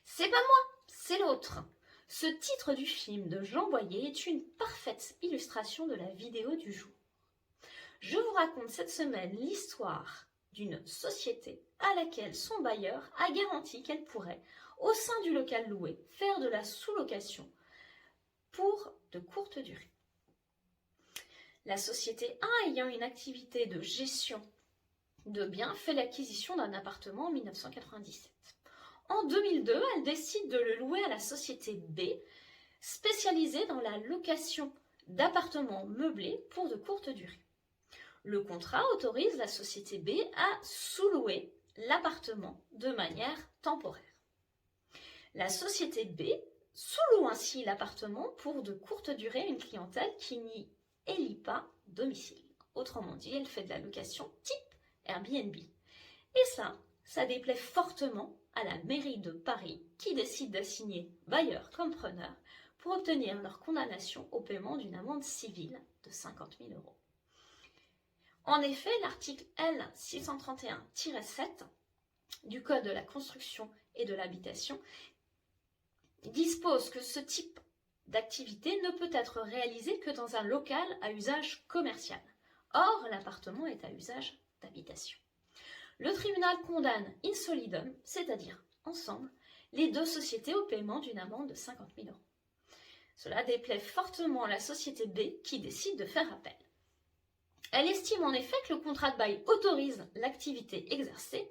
C'est pas moi, c'est l'autre. Ce titre du film de Jean Boyer est une parfaite illustration de la vidéo du jour. Je vous raconte cette semaine l'histoire d'une société à laquelle son bailleur a garanti qu'elle pourrait, au sein du local loué, faire de la sous-location pour de courtes durées. La société 1 ayant une activité de gestion de biens fait l'acquisition d'un appartement en 1997. En 2002, elle décide de le louer à la société B, spécialisée dans la location d'appartements meublés pour de courtes durées. Le contrat autorise la société B à sous-louer l'appartement de manière temporaire. La société B sous-loue ainsi l'appartement pour de courtes durées à une clientèle qui n'y élit pas domicile. Autrement dit, elle fait de la location type Airbnb. Et ça déplaît fortement à la mairie de Paris qui décide d'assigner bailleur comme preneur pour obtenir leur condamnation au paiement d'une amende civile de 50 000 €. En effet, l'article L 631-7 du Code de la construction et de l'habitation dispose que ce type d'activité ne peut être réalisé que dans un local à usage commercial. Or, l'appartement est à usage d'habitation. Le tribunal condamne in solidum, c'est-à-dire ensemble, les deux sociétés au paiement d'une amende de 50 000 €. Cela déplaît fortement à la société B qui décide de faire appel. Elle estime en effet que le contrat de bail autorise l'activité exercée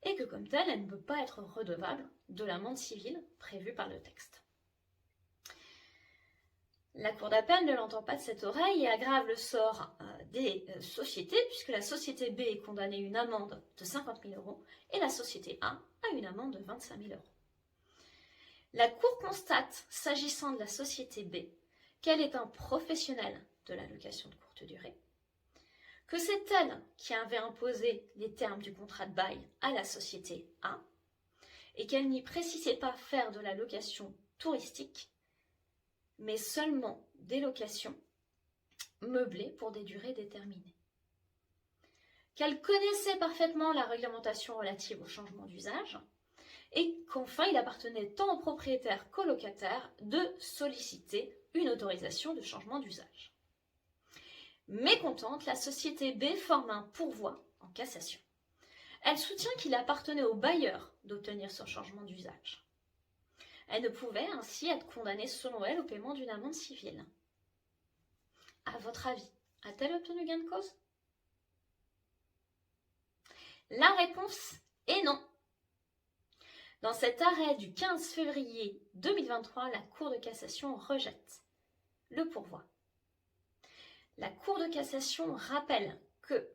et que comme telle, elle ne peut pas être redevable de l'amende civile prévue par le texte. La Cour d'appel ne l'entend pas de cette oreille et aggrave le sort des sociétés puisque la société B est condamnée à une amende de 50 000 € et la société A à une amende de 25 000 €. La Cour constate, s'agissant de la société B, qu'elle est un professionnel de la location de courte durée, que c'est elle qui avait imposé les termes du contrat de bail à la société A et qu'elle n'y précisait pas faire de la location touristique, mais seulement des locations meublées pour des durées déterminées. Qu'elle connaissait parfaitement la réglementation relative au changement d'usage et qu'enfin il appartenait tant aux propriétaires qu'aux locataires de solliciter une autorisation de changement d'usage. Mécontente, la société B forme un pourvoi en cassation. Elle soutient qu'il appartenait au bailleur d'obtenir ce changement d'usage. Elle ne pouvait ainsi être condamnée selon elle au paiement d'une amende civile. À votre avis, a-t-elle obtenu gain de cause? La réponse est non. Dans cet arrêt du 15 février 2023, la Cour de cassation rejette le pourvoi. La Cour de cassation rappelle que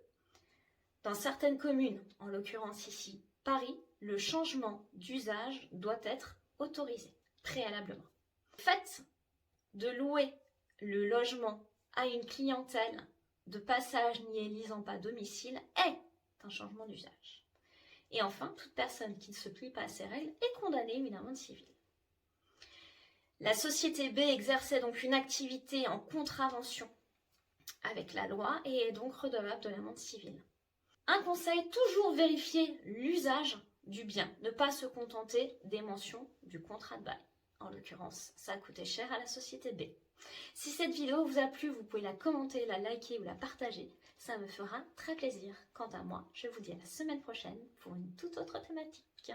dans certaines communes, en l'occurrence ici Paris, le changement d'usage doit être autorisé préalablement. Le fait de louer le logement à une clientèle de passage n'y élisant pas domicile est un changement d'usage. Et enfin, toute personne qui ne se plie pas à ces règles est condamnée à une amende civile. La société B exerçait donc une activité en contravention avec la loi et est donc redevable de l'amende civile. Un conseil, toujours vérifier l'usage du bien, ne pas se contenter des mentions du contrat de bail. En l'occurrence, ça a coûté cher à la société B. Si cette vidéo vous a plu, vous pouvez la commenter, la liker ou la partager. Ça me fera très plaisir. Quant à moi, je vous dis à la semaine prochaine pour une toute autre thématique.